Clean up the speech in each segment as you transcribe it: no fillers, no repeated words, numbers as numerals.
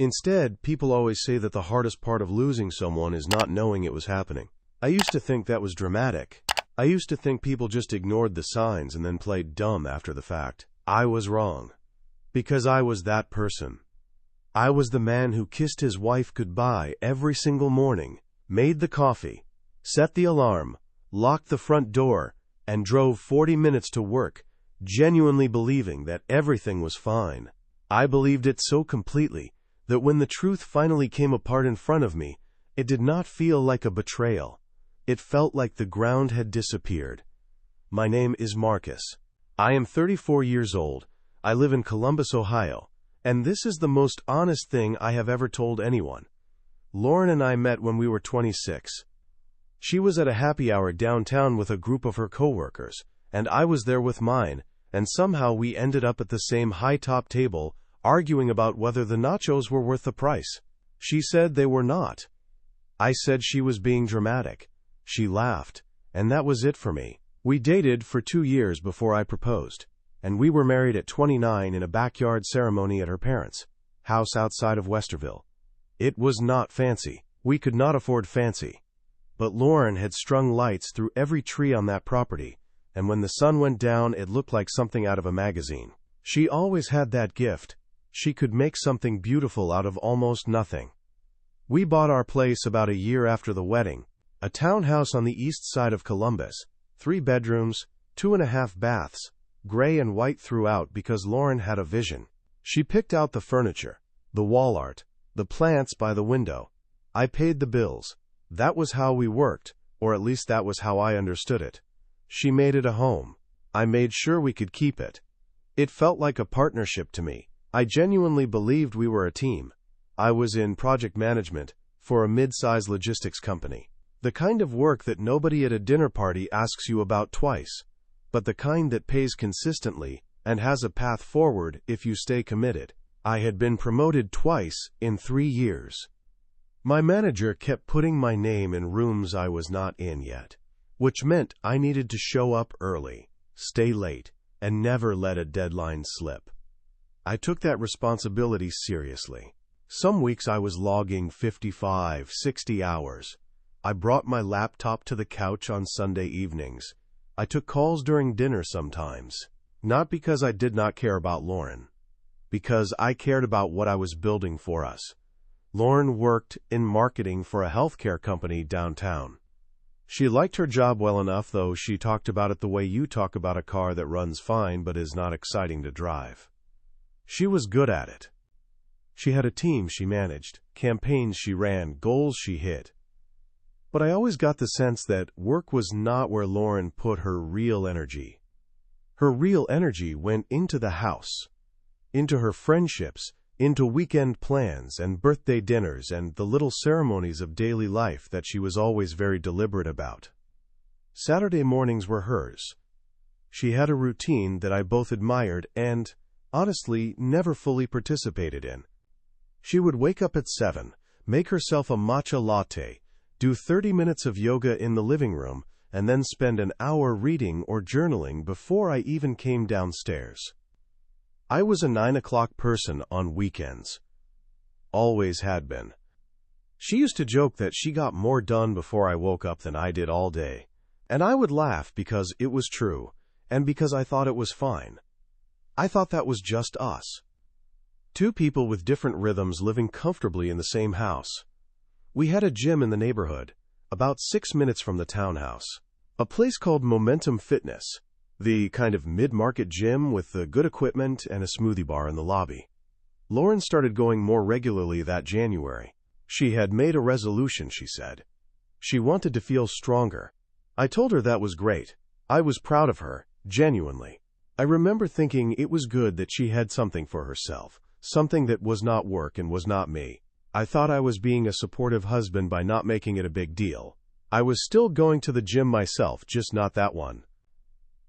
Instead, people always say that the hardest part of losing someone is not knowing it was happening. I used to think that was dramatic. I used to think people just ignored the signs and then played dumb after the fact. I was wrong. Because I was that person. I was the man who kissed his wife goodbye every single morning, made the coffee, set the alarm, locked the front door, and drove 40 minutes to work, genuinely believing that everything was fine. I believed it so completely that when the truth finally came apart in front of me, it did not feel like a betrayal. It felt like the ground had disappeared. My name is Marcus. I am 34 years old. I live in Columbus, Ohio, and this is the most honest thing I have ever told anyone. Lauren and I met when we were 26. She was at a happy hour downtown with a group of her coworkers, and I was there with mine, and somehow we ended up at the same high-top table, arguing about whether the nachos were worth the price. She said they were not. I said she was being dramatic. She laughed, and that was it for me. We dated for 2 years before I proposed, and we were married at 29 in a backyard ceremony at her parents' house outside of Westerville. It was not fancy. We could not afford fancy. But Lauren had strung lights through every tree on that property, and when the sun went down, it looked like something out of a magazine. She always had that gift. She could make something beautiful out of almost nothing. We bought our place about a year after the wedding, a townhouse on the east side of Columbus, 3 bedrooms, 2.5 baths, gray and white throughout because Lauren had a vision. She picked out the furniture, the wall art, the plants by the window. I paid the bills. That was how we worked, or at least that was how I understood it. She made it a home. I made sure we could keep it. It felt like a partnership to me. I genuinely believed we were a team. I was in project management for a mid-size logistics company. The kind of work that nobody at a dinner party asks you about twice, but the kind that pays consistently and has a path forward if you stay committed. I had been promoted twice in 3 years. My manager kept putting my name in rooms I was not in yet, which meant I needed to show up early, stay late, and never let a deadline slip. I took that responsibility seriously. Some weeks I was logging 55, 60 hours. I brought my laptop to the couch on Sunday evenings. I took calls during dinner sometimes. Not because I did not care about Lauren. Because I cared about what I was building for us. Lauren worked in marketing for a healthcare company downtown. She liked her job well enough, though she talked about it the way you talk about a car that runs fine but is not exciting to drive. She was good at it. She had a team she managed, campaigns she ran, goals she hit. But I always got the sense that work was not where Lauren put her real energy. Her real energy went into the house, into her friendships, into weekend plans and birthday dinners and the little ceremonies of daily life that she was always very deliberate about. Saturday mornings were hers. She had a routine that I both admired and, honestly, never fully participated in. She would wake up at 7, make herself a matcha latte, do 30 minutes of yoga in the living room, and then spend an hour reading or journaling before I even came downstairs. I was a 9 o'clock person on weekends. Always had been. She used to joke that she got more done before I woke up than I did all day, and I would laugh because it was true, and because I thought it was fine. I thought that was just us. 2 people with different rhythms living comfortably in the same house. We had a gym in the neighborhood, about 6 minutes from the townhouse. A place called Momentum Fitness, the kind of mid-market gym with the good equipment and a smoothie bar in the lobby. Lauren started going more regularly that January. She had made a resolution, she said. She wanted to feel stronger. I told her that was great. I was proud of her, genuinely. I remember thinking it was good that she had something for herself, something that was not work and was not me. I thought I was being a supportive husband by not making it a big deal. I was still going to the gym myself, just not that one.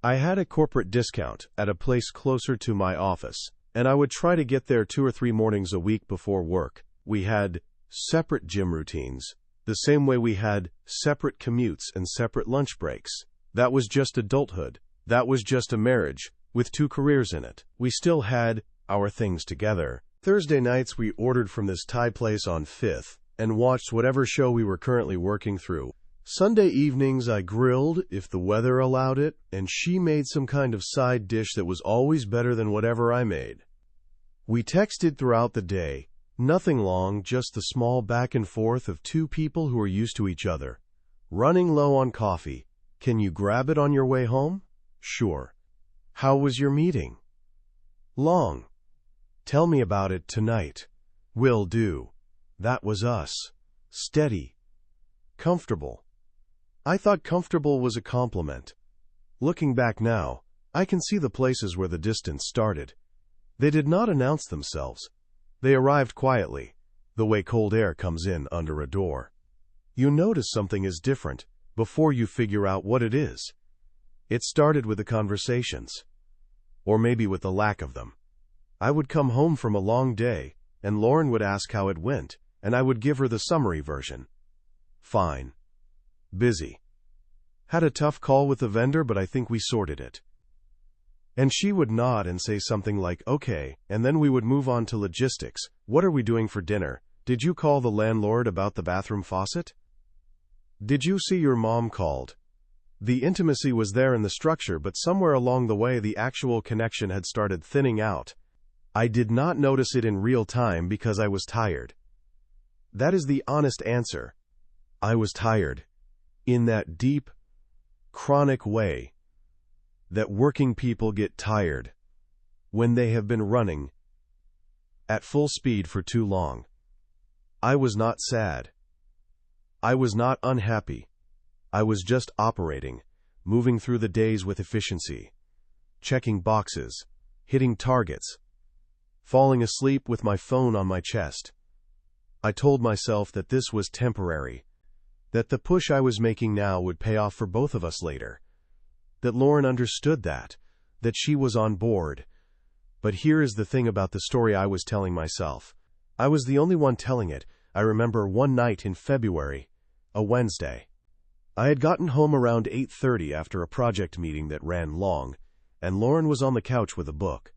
I had a corporate discount at a place closer to my office, and I would try to get there 2 or 3 mornings a week before work. We had separate gym routines, the same way we had separate commutes and separate lunch breaks. That was just adulthood. That was just a marriage, with 2 careers in it. We still had our things together, Thursday nights we ordered from this Thai place on 5th and watched whatever show we were currently working through. Sunday evenings I grilled, if the weather allowed it, and she made some kind of side dish that was always better than whatever I made. We texted throughout the day, nothing long, just the small back and forth of two people who are used to each other. Running low on coffee. Can you grab it on your way home? Sure. How was your meeting? Long. Tell me about it tonight. Will do. That was us. Steady. Comfortable. I thought comfortable was a compliment. Looking back now, I can see the places where the distance started. They did not announce themselves. They arrived quietly, the way cold air comes in under a door. You notice something is different before you figure out what it is. It started with the conversations. Or maybe with the lack of them. I would come home from a long day, and Lauren would ask how it went, and I would give her the summary version. Fine. Busy. Had a tough call with the vendor, but I think we sorted it. And she would nod and say something like, okay, and then we would move on to logistics. What are we doing for dinner? Did you call the landlord about the bathroom faucet? Did you see your mom called? The intimacy was there in the structure, but somewhere along the way the actual connection had started thinning out. I did not notice it in real time because I was tired. That is the honest answer. I was tired. In that deep, chronic way that working people get tired when they have been running at full speed for too long. I was not sad. I was not unhappy. I was just operating, moving through the days with efficiency, checking boxes, hitting targets, falling asleep with my phone on my chest. I told myself that this was temporary, that the push I was making now would pay off for both of us later, that Lauren understood that she was on board. But here is the thing about the story I was telling myself. I was the only one telling it. I remember one night in February, a Wednesday. I had gotten home around 8:30 after a project meeting that ran long, and Lauren was on the couch with a book.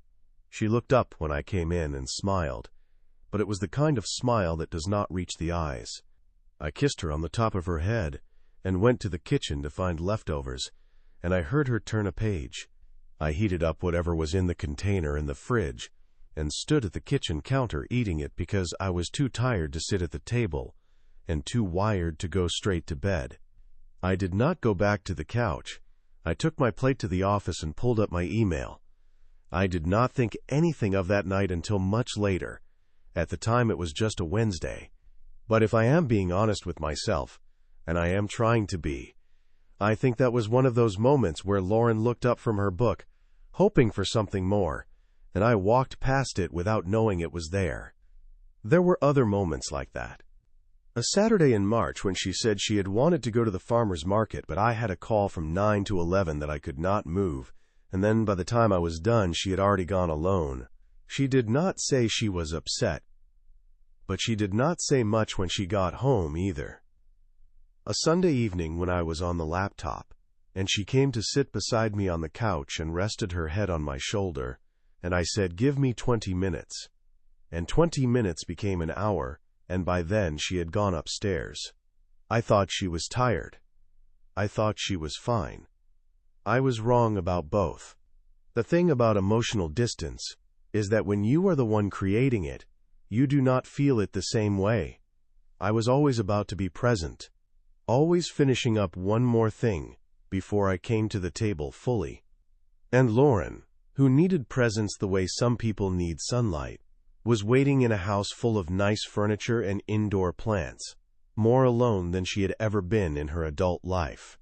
She looked up when I came in and smiled, but it was the kind of smile that does not reach the eyes. I kissed her on the top of her head and went to the kitchen to find leftovers, and I heard her turn a page. I heated up whatever was in the container in the fridge and stood at the kitchen counter eating it because I was too tired to sit at the table and too wired to go straight to bed. I did not go back to the couch. I took my plate to the office and pulled up my email. I did not think anything of that night until much later. At the time it was just a Wednesday. But if I am being honest with myself, and I am trying to be, I think that was one of those moments where Lauren looked up from her book, hoping for something more, and I walked past it without knowing it was there. There were other moments like that. A Saturday in March when she said she had wanted to go to the farmer's market, but I had a call from 9 to 11 that I could not move, and then by the time I was done she had already gone alone. She did not say she was upset, but she did not say much when she got home either. A Sunday evening when I was on the laptop, and she came to sit beside me on the couch and rested her head on my shoulder, and I said, "Give me 20 minutes." And 20 minutes became an hour, and by then she had gone upstairs. I thought she was tired. I thought she was fine. I was wrong about both. The thing about emotional distance is that when you are the one creating it, you do not feel it the same way. I was always about to be present, always finishing up one more thing before I came to the table fully. And Lauren, who needed presence the way some people need sunlight, was waiting in a house full of nice furniture and indoor plants, more alone than she had ever been in her adult life.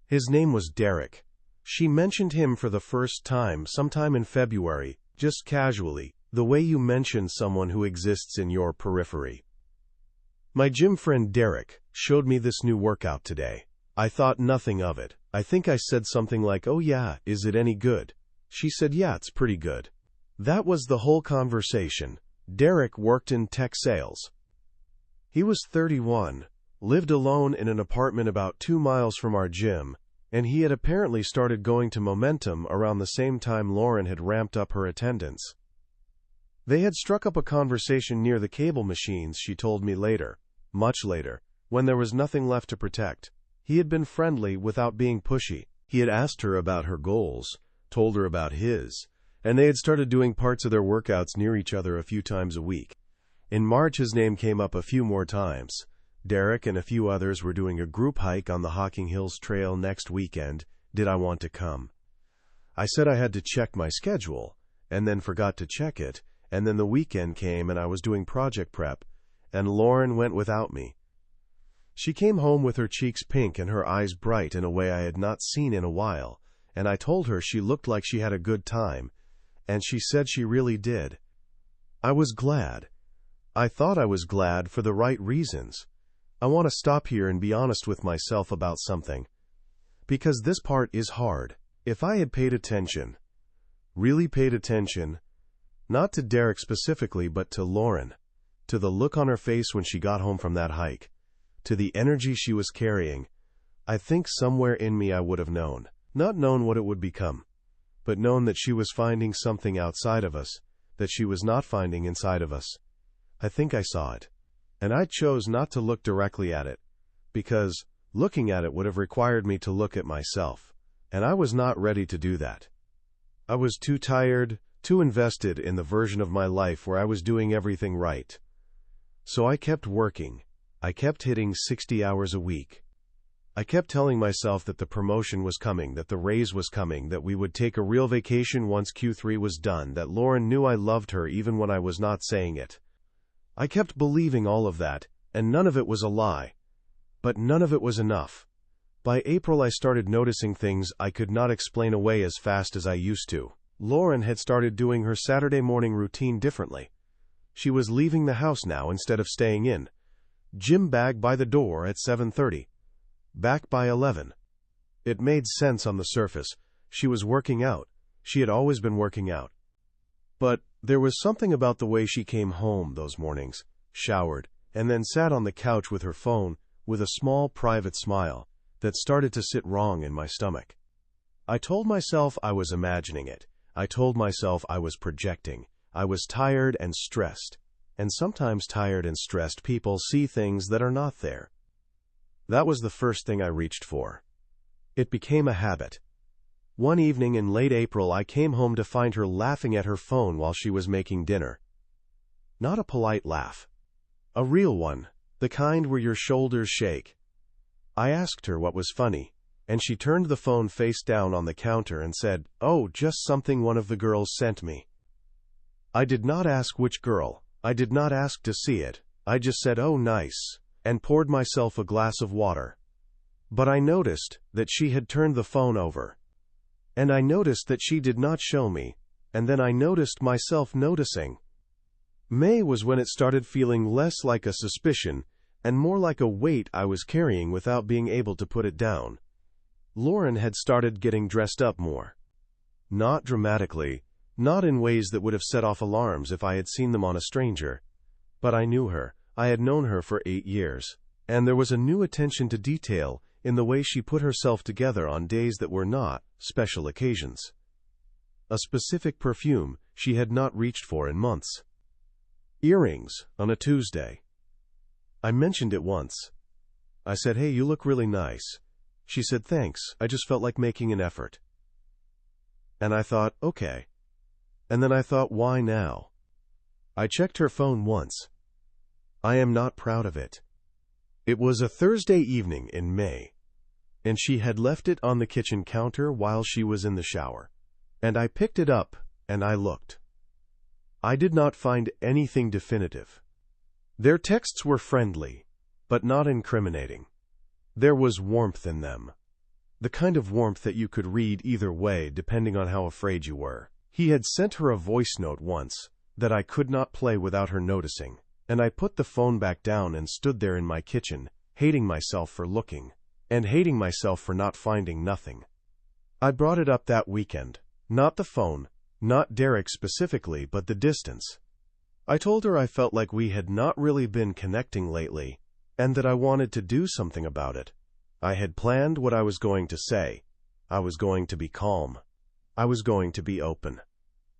His name was Derek. She mentioned him for the first time sometime in February, just casually, the way you mention someone who exists in your periphery. My gym friend Derek showed me this new workout today. I thought nothing of it. I think I said something like, "Oh yeah, is it any good?" She said, "Yeah, it's pretty good." That was the whole conversation. Derek worked in tech sales. He was 31, lived alone in an apartment about 2 miles from our gym, and he had apparently started going to Momentum around the same time Lauren had ramped up her attendance. They had struck up a conversation near the cable machines, she told me later, much later, when there was nothing left to protect. He had been friendly without being pushy. He had asked her about her goals, told her about his, and they had started doing parts of their workouts near each other a few times a week. In March, his name came up a few more times. Derek and a few others were doing a group hike on the Hocking Hills Trail next weekend. Did I want to come? I said I had to check my schedule, and then forgot to check it, and then the weekend came and I was doing project prep, and Lauren went without me. She came home with her cheeks pink and her eyes bright in a way I had not seen in a while, and I told her she looked like she had a good time, and she said she really did. I was glad. I thought I was glad for the right reasons. I want to stop here and be honest with myself about something. Because this part is hard. If I had paid attention, really paid attention, not to Derek specifically, but to Lauren, to the look on her face when she got home from that hike, to the energy she was carrying, I think somewhere in me I would have known. Not known what it would become, but known that she was finding something outside of us, that she was not finding inside of us. I think I saw it. And I chose not to look directly at it, because looking at it would have required me to look at myself, and I was not ready to do that. I was too tired, too invested in the version of my life where I was doing everything right. So I kept working. I kept hitting 60 hours a week. I kept telling myself that the promotion was coming, that the raise was coming, that we would take a real vacation once Q3 was done, that Lauren knew I loved her even when I was not saying it. I kept believing all of that, and none of it was a lie. But none of it was enough. By April I started noticing things I could not explain away as fast as I used to. Lauren had started doing her Saturday morning routine differently. She was leaving the house now instead of staying in. Gym bag by the door at 7:30. Back by 11. It made sense on the surface. She was working out. She had always been working out. But there was something about the way she came home those mornings, showered, and then sat on the couch with her phone, with a small private smile, that started to sit wrong in my stomach. I told myself I was imagining it. I told myself I was projecting. I was tired and stressed. And sometimes tired and stressed people see things that are not there. That was the first thing I reached for. It became a habit. One evening in late April, I came home to find her laughing at her phone while she was making dinner. Not a polite laugh. A real one, the kind where your shoulders shake. I asked her what was funny, and she turned the phone face down on the counter and said, "Oh, just something one of the girls sent me." I did not ask which girl. I did not ask to see it. I just said, "Oh, nice," and poured myself a glass of water. But I noticed that she had turned the phone over. And I noticed that she did not show me, and then I noticed myself noticing. May was when it started feeling less like a suspicion and more like a weight I was carrying without being able to put it down. Lauren had started getting dressed up more. Not dramatically, not in ways that would have set off alarms if I had seen them on a stranger. But I knew her. I had known her for 8 years. And there was a new attention to detail in the way she put herself together on days that were not special occasions. A specific perfume she had not reached for in months. Earrings on a Tuesday. I mentioned it once. I said, "Hey, you look really nice." She said, "Thanks, I just felt like making an effort." And I thought, okay. And then I thought, why now? I checked her phone once. I am not proud of it. It was a Thursday evening in May, and she had left it on the kitchen counter while she was in the shower. And I picked it up, and I looked. I did not find anything definitive. Their texts were friendly, but not incriminating. There was warmth in them. The kind of warmth that you could read either way depending on how afraid you were. He had sent her a voice note once that I could not play without her noticing, and I put the phone back down and stood there in my kitchen, hating myself for looking, and hating myself for not finding nothing. I brought it up that weekend. Not the phone, not Derek specifically, but the distance. I told her I felt like we had not really been connecting lately, and that I wanted to do something about it. I had planned what I was going to say. I was going to be calm. I was going to be open.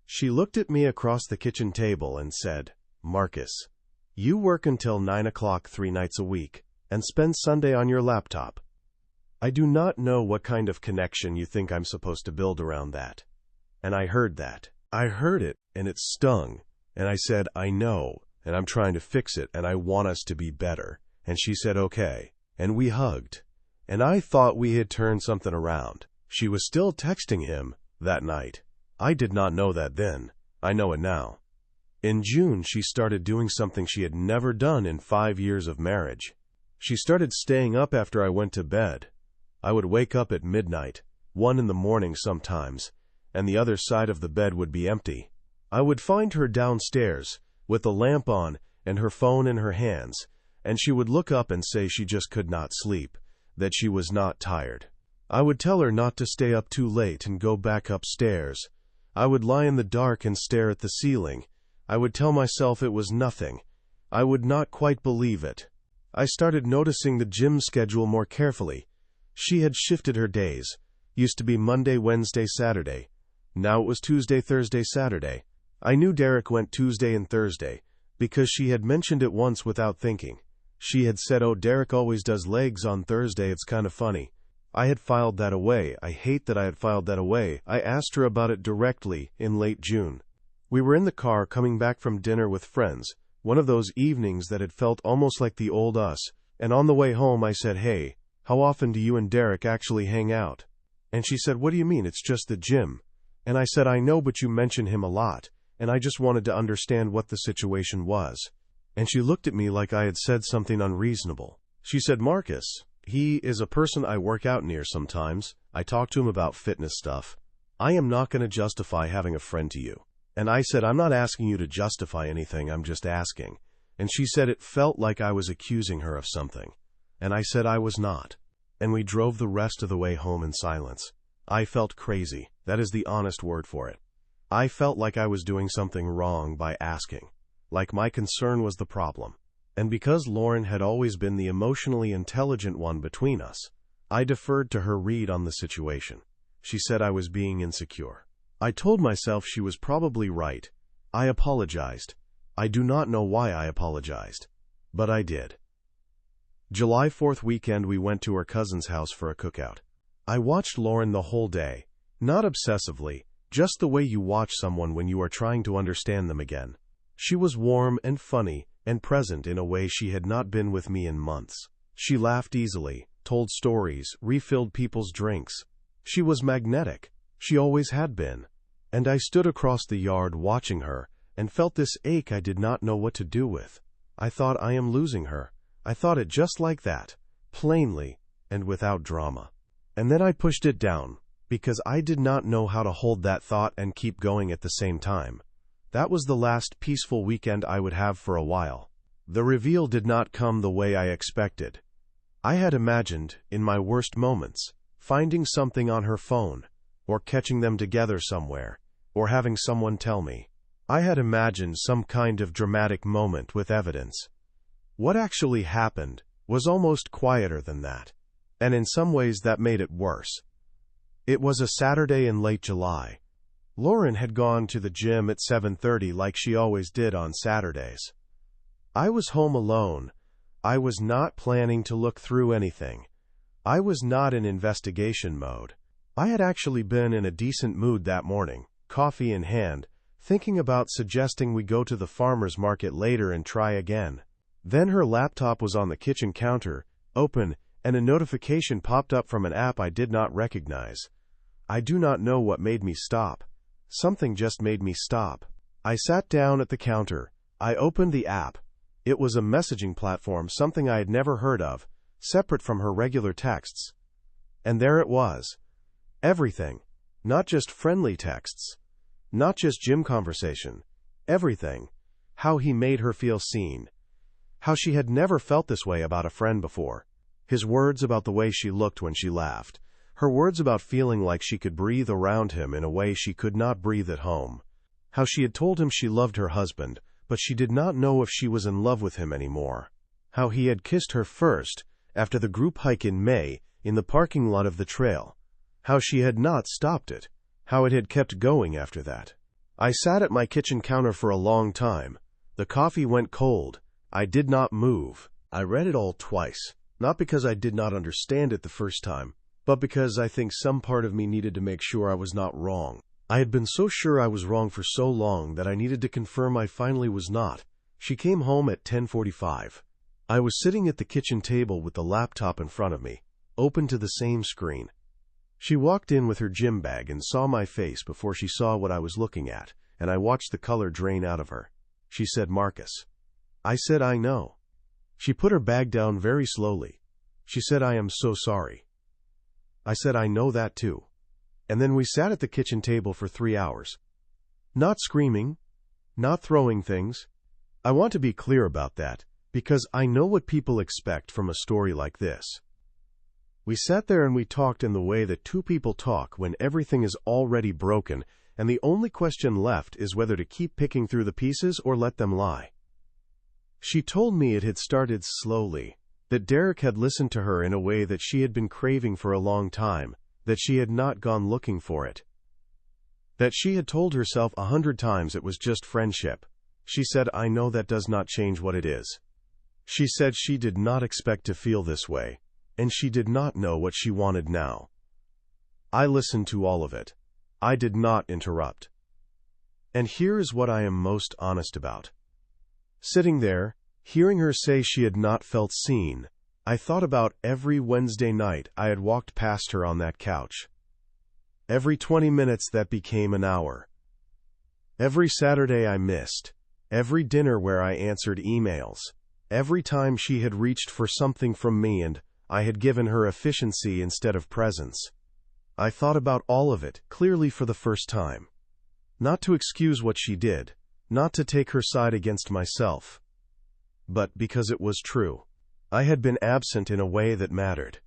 She looked at me across the kitchen table and said, "Marcus, you work until 9 o'clock 3 nights a week and spend Sunday on your laptop. I do not know what kind of connection you think I'm supposed to build around that." And I heard that. I heard it, and it stung. And I said, "I know, and I'm trying to fix it, and I want us to be better." And she said, "Okay." And we hugged. And I thought we had turned something around. She was still texting him that night. I did not know that then. I know it now. In June, she started doing something she had never done in 5 years of marriage. She started staying up after I went to bed. I would wake up at midnight, 1 in the morning sometimes, and the other side of the bed would be empty. I would find her downstairs, with the lamp on and her phone in her hands, and she would look up and say she just could not sleep, that she was not tired. I would tell her not to stay up too late and go back upstairs. I would lie in the dark and stare at the ceiling. I would tell myself it was nothing. I would not quite believe it. I started noticing the gym schedule more carefully. She had shifted her days. Used to be Monday, Wednesday, Saturday. Now it was Tuesday, Thursday, Saturday. I knew Derek went Tuesday and Thursday, because she had mentioned it once without thinking. She had said, "Oh, Derek always does legs on Thursday, it's kind of funny." I had filed that away. I hate that I had filed that away. I asked her about it directly in late June. We were in the car coming back from dinner with friends, one of those evenings that had felt almost like the old us, and on the way home I said, "Hey, how often do you and Derek actually hang out?" And she said, "What do you mean? It's just the gym." And I said, "I know, but you mention him a lot, and I just wanted to understand what the situation was." And she looked at me like I had said something unreasonable. She said, "Marcus, he is a person I work out near sometimes. I talk to him about fitness stuff. I am not going to justify having a friend to you." And I said, "I'm not asking you to justify anything, I'm just asking." And she said it felt like I was accusing her of something. And I said I was not. And we drove the rest of the way home in silence. I felt crazy. That is the honest word for it. I felt like I was doing something wrong by asking. Like my concern was the problem. And because Lauren had always been the emotionally intelligent one between us, I deferred to her read on the situation. She said I was being insecure. I told myself she was probably right. I apologized. I do not know why I apologized, but I did. July 4th weekend, we went to her cousin's house for a cookout. I watched Lauren the whole day, not obsessively, just the way you watch someone when you are trying to understand them again. She was warm and funny and present in a way she had not been with me in months. She laughed easily, told stories, refilled people's drinks. She was magnetic. She always had been. And I stood across the yard watching her and felt this ache I did not know what to do with. I thought, I am losing her. I thought it just like that, plainly and without drama. And then I pushed it down, because I did not know how to hold that thought and keep going at the same time. That was the last peaceful weekend I would have for a while. The reveal did not come the way I expected. I had imagined, in my worst moments, finding something on her phone, or catching them together somewhere, or having someone tell me. I had imagined some kind of dramatic moment with evidence. What actually happened was almost quieter than that, and in some ways that made it worse. It was a Saturday in late July. Lauren had gone to the gym at 7:30 like she always did on Saturdays. I was home alone. I was not planning to look through anything. I was not in investigation mode. I had actually been in a decent mood that morning, coffee in hand, thinking about suggesting we go to the farmer's market later and try again. Then her laptop was on the kitchen counter, open, and a notification popped up from an app I did not recognize. I do not know what made me stop. Something just made me stop. I sat down at the counter. I opened the app. It was a messaging platform, something I had never heard of, separate from her regular texts. And there it was. Everything. Not just friendly texts. Not just gym conversation. Everything. How he made her feel seen. How she had never felt this way about a friend before. His words about the way she looked when she laughed. Her words about feeling like she could breathe around him in a way she could not breathe at home. How she had told him she loved her husband, but she did not know if she was in love with him anymore. How he had kissed her first, after the group hike in May, in the parking lot of the trail. How she had not stopped it. How it had kept going after that. I sat at my kitchen counter for a long time. The coffee went cold. I did not move. I read it all twice, not because I did not understand it the first time, but because I think some part of me needed to make sure I was not wrong. I had been so sure I was wrong for so long that I needed to confirm I finally was not. She came home at 10:45. I was sitting at the kitchen table with the laptop in front of me, open to the same screen. She walked in with her gym bag and saw my face before she saw what I was looking at, and I watched the color drain out of her. She said, "Marcus." I said, "I know." She put her bag down very slowly. She said, "I am so sorry." I said, "I know that too." And then we sat at the kitchen table for 3 hours. Not screaming, not throwing things. I want to be clear about that, because I know what people expect from a story like this. We sat there and we talked in the way that two people talk when everything is already broken, and the only question left is whether to keep picking through the pieces or let them lie. She told me it had started slowly, that Derek had listened to her in a way that she had been craving for a long time, that she had not gone looking for it. That she had told herself 100 times it was just friendship. She said, "I know that does not change what it is." She said she did not expect to feel this way, and she did not know what she wanted now. I listened to all of it. I did not interrupt. And here is what I am most honest about. Sitting there, hearing her say she had not felt seen, I thought about every Wednesday night I had walked past her on that couch. Every 20 minutes that became an hour. Every Saturday I missed. Every dinner where I answered emails. Every time she had reached for something from me and I had given her efficiency instead of presence. I thought about all of it, clearly for the first time. Not to excuse what she did, not to take her side against myself, but because it was true. I had been absent in a way that mattered.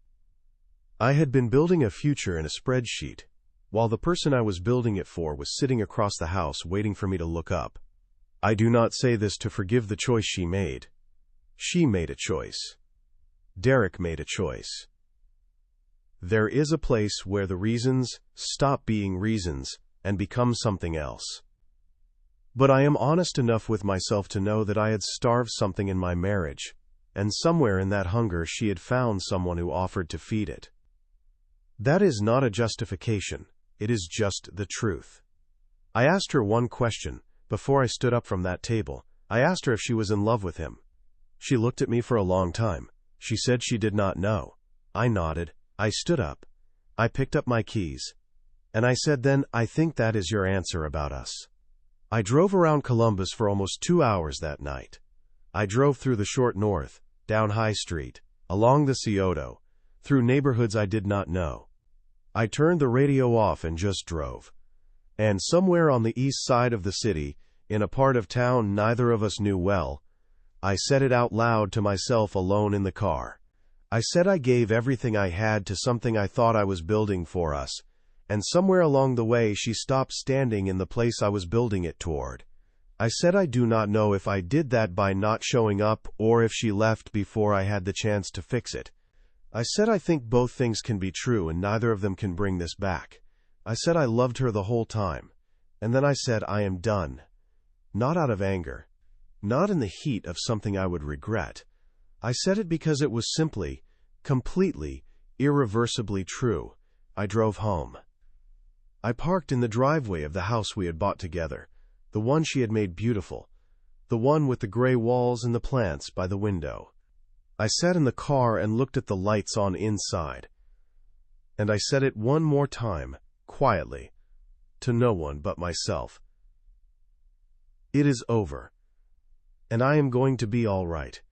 I had been building a future in a spreadsheet, while the person I was building it for was sitting across the house waiting for me to look up. I do not say this to forgive the choice she made. She made a choice. Derek made a choice. There is a place where the reasons stop being reasons and become something else. But I am honest enough with myself to know that I had starved something in my marriage, and somewhere in that hunger she had found someone who offered to feed it. That is not a justification, it is just the truth. I asked her one question, before I stood up from that table. I asked her if she was in love with him. She looked at me for a long time. She said she did not know. I nodded. I stood up. I picked up my keys. And I said, "Then, I think that is your answer about us." I drove around Columbus for almost 2 hours that night. I drove through the short north, down High Street, along the Scioto, through neighborhoods I did not know. I turned the radio off and just drove. And somewhere on the east side of the city, in a part of town neither of us knew well, I said it out loud to myself alone in the car. I said I gave everything I had to something I thought I was building for us, and somewhere along the way she stopped standing in the place I was building it toward. I said I do not know if I did that by not showing up or if she left before I had the chance to fix it. I said I think both things can be true and neither of them can bring this back. I said I loved her the whole time. And then I said I am done. Not out of anger. Not in the heat of something I would regret. I said it because it was simply, completely, irreversibly true. I drove home. I parked in the driveway of the house we had bought together, the one she had made beautiful, the one with the gray walls and the plants by the window. I sat in the car and looked at the lights on inside. And I said it one more time, quietly, to no one but myself. It is over. And I am going to be all right.